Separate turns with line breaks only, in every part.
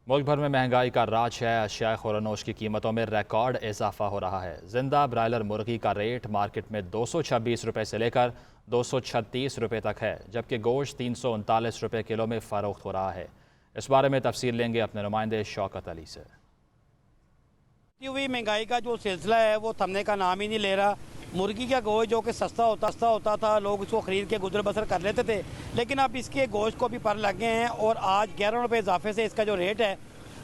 मुल्क भर में महंगाई का राज है। अशिया खुरानोश की कीमतों में रिकॉर्ड इजाफा हो रहा है। जिंदा ब्रायलर मुर्गी का रेट मार्केट में 226 रुपये से लेकर 236 रुपये तक है, जबकि गोश्त 339 रुपये किलो में फ़रोख्त हो रहा है। इस बारे में तफसील लेंगे अपने नुमाइंदे शौकत अली से।
हुई महंगाई का जो सिलसिला है वो थमने का नाम ही नहीं ले रहा। मुर्गी का गोश्त जो कि सस्ता होता था, लोग इसको ख़रीद के गुजर बसर कर लेते थे, लेकिन अब इसके गोश्त को भी पर लग गए हैं और आज 11 रुपये इजाफे से इसका जो रेट है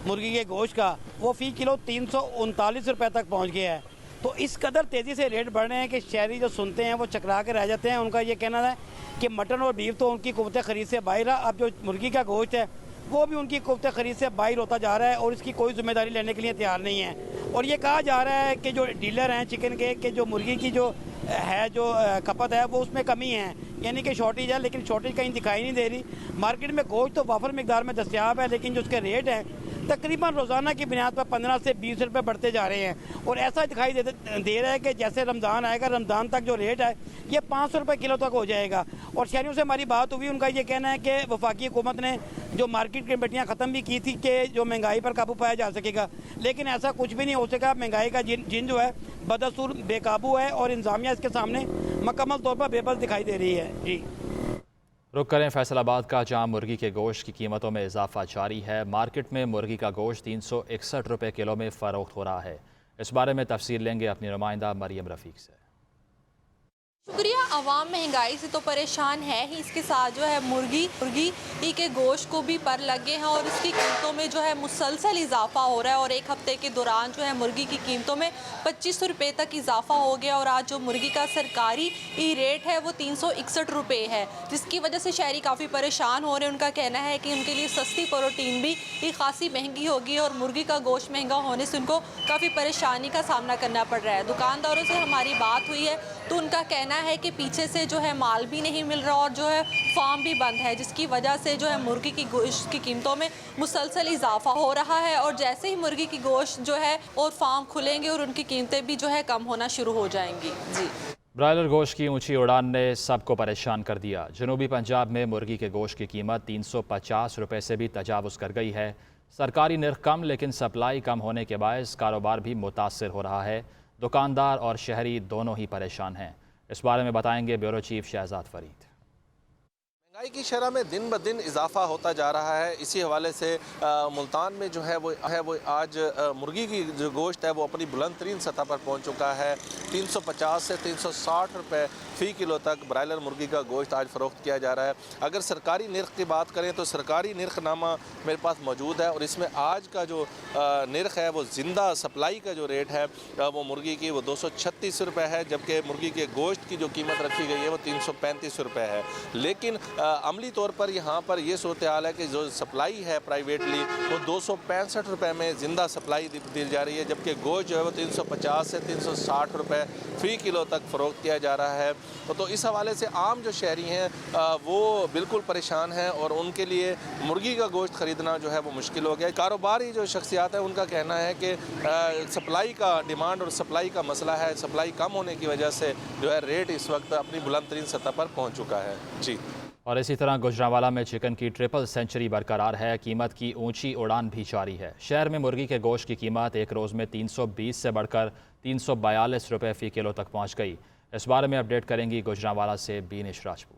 मुर्गी के गोश्त का वो फ़ी किलो 339 रुपये तक पहुंच गया है। तो इस कदर तेज़ी से रेट बढ़ रहे हैं कि शहरी जो सुनते हैं वो चकरा के रह जाते हैं। उनका ये कहना है कि मटन और बीफ तो उनकी कुव्वत ख़रीद से बाहर है, अब जो मुर्गी का गोश्त है वो भी उनकी कुव्वत ख़रीद से बाहर होता जा रहा है और इसकी कोई जिम्मेदारी लेने के लिए तैयार नहीं है। और ये कहा जा रहा है कि जो डीलर हैं चिकन के जो मुर्गी की जो है जो खपत है वो उसमें कमी है, यानी कि शॉर्टेज है, लेकिन शॉर्टेज कहीं दिखाई नहीं दे रही। मार्केट में गोश्त तो वाफर मिकदार में दस्तयाब है, लेकिन जो उसके रेट हैं तकरीबन रोज़ाना की बुनियाद पर 15 से 20 रुपये बढ़ते जा रहे हैं। और ऐसा दिखाई दे रहा है कि जैसे रमज़ान आएगा, रमज़ान तक जो रेट है ये 500 रुपये किलो तक हो जाएगा। और शहरियों से हमारी बात हुई, उनका ये कहना है कि वफाकी हुकूमत ने जो मार्केट की कमेटियाँ ख़त्म भी की थी कि जो महंगाई पर काबू पाया जा सकेगा, लेकिन ऐसा कुछ भी नहीं हो सका। महंगाई का जिन जो है बदस्तूर बेकाबू है और इंतज़ामिया इसके सामने मुकम्मल तौर पर बेबस दिखाई दे रही है। जी
रुक करें फैसलाबाद का, जहाँ मुर्गी के गोश्त की कीमतों में इजाफा जारी है। मार्केट में मुर्गी का गोश्त 361 रुपये किलो में फ़रोख्त हो रहा है। इस बारे में तफसील लेंगे अपनी नुमाइंदा मरियम रफ़ीक से।
शुक्रिया। आवाम महंगाई से तो परेशान है ही, इसके साथ जो है मुर्गी के गोश्त को भी पर लगे हैं और इसकी कीमतों में जो है मुसलसल इजाफा हो रहा है। और एक हफ्ते के दौरान जो है मुर्गी की कीमतों में 25 रुपये तक इजाफा हो गया और आज जो मुर्गी का सरकारी रेट है वो 361 रुपये है, जिसकी वजह से शहरी काफ़ी परेशान हो रहे हैं। उनका कहना है कि उनके लिए सस्ती प्रोटीन भी खासी महंगी होगी और मुर्गी का गोश्त महंगा होने से उनको काफ़ी परेशानी का सामना करना पड़ रहा है। दुकानदारों से हमारी बात हुई है तो उनका कहना है कि पीछे से जो है माल भी नहीं मिल रहा और जो है फार्म भी बंद है, जिसकी वजह से जो है मुर्गी की गोश्त की कीमतों में मुसलसल इजाफा हो रहा है। और जैसे ही मुर्गी की गोश्त जो है और फार्म खुलेंगे और उनकी कीमतें भी जो है कम होना शुरू हो जाएंगी। जी,
ब्रायलर गोश्त की ऊंची उड़ान ने सबको परेशान कर दिया। जनूबी पंजाब में मुर्गी के गोश्त की कीमत 350 रुपये से भी तजावुज़ कर गई है। सरकारी निर्ख कम, लेकिन सप्लाई कम होने के बायस कारोबार भी मुतासर हो रहा है। दुकानदार और शहरी दोनों ही परेशान हैं। इस बारे में बताएंगे ब्यूरो चीफ शहजाद फरीद।
महंगाई की शरह में दिन ब दिन इजाफा होता जा रहा है। इसी हवाले से मुल्तान में जो है वो आज मुर्गी की जो गोश्त है वो अपनी बुलंद तरीन सतह पर पहुंच चुका है। 350 से 360 रुपये फ़ी किलो तक ब्रायलर मुर्गी का गोश्त आज फ़रोख्त किया जा रहा है। अगर सरकारी निर्ख की बात करें तो सरकारी निर्खनामा मेरे पास मौजूद है और इसमें आज का जो निर्ख है वो ज़िंदा सप्लाई का जो रेट है वो मुर्गी की वो 236 रुपये है, जबकि मुर्गी के गोश्त की जो कीमत रखी गई है वो 335 रुपये है। लेकिन अमली तौर पर यहाँ पर ये सूरत हाल है कि जो सप्लाई है प्राइवेटली वो 265 रुपये में ज़िंदा सप्लाई दी जा रही है, जबकि गोश्त जो है वो 350 से 360 रुपये फ़ी किलो तक फ़रोख्त किया जा रहा है। तो इस हवाले से आम जो शहरी हैं वो बिल्कुल परेशान हैं और उनके लिए मुर्गी का गोश्त ख़रीदना जो है वो मुश्किल हो गया। कारोबारी जो शख्सियात है उनका कहना है कि सप्लाई का डिमांड और सप्लाई का मसला है। सप्लाई कम होने की वजह से जो है रेट इस वक्त अपनी बुलंद तरीन सतह पर पहुँच चुका है। जी,
और इसी तरह गुजरांवाला में चिकन की ट्रिपल सेंचुरी बरकरार है। कीमत की ऊंची उड़ान भी जारी है। शहर में मुर्गी के गोश्त की कीमत एक रोज़ में 320 से बढ़कर 342 रुपये फ़ी किलो तक पहुंच गई। इस बारे में अपडेट करेंगी गुजरांवाला से बीनिश राजपूत।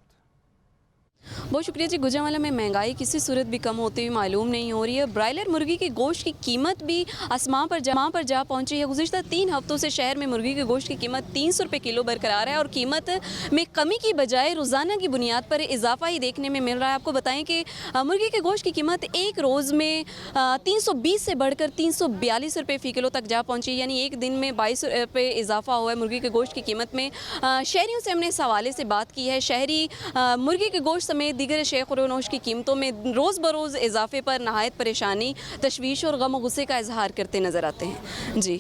बहुत शुक्रिया जी। गुजरांवाला में महंगाई किसी सूरत भी कम होती हुई मालूम नहीं हो रही है। ब्रायलर मुर्गी की गोश्त की कीमत भी आसमान पर जा पहुंची है। गुज़िश्ता 3 हफ्तों से शहर में मुर्गी की गोश्त की कीमत 300 रुपये किलो बरकरार है और कीमत में कमी की बजाय रोज़ाना की बुनियाद पर इजाफा ही देखने में मिल रहा है। आपको बताएं कि मुर्गी के गोश्त की कीमत एक रोज़ में 320 से बढ़कर 342 रुपये फ़ी किलो तक जा पहुँची, यानी एक दिन में 22 रुपये इजाफा हुआ है मुर्गी के गोश्त की कीमत में। शहरियों से हमने इस हवाले से बात की है। शहरी मुर्गी के गोश्त समेत दीगर अशिया खुरानोश की कीमतों में रोज़ बरोज़ इजाफे पर नहायत परेशानी, तशवीश और गम और गुस्से का इजहार करते नज़र आते हैं। जी।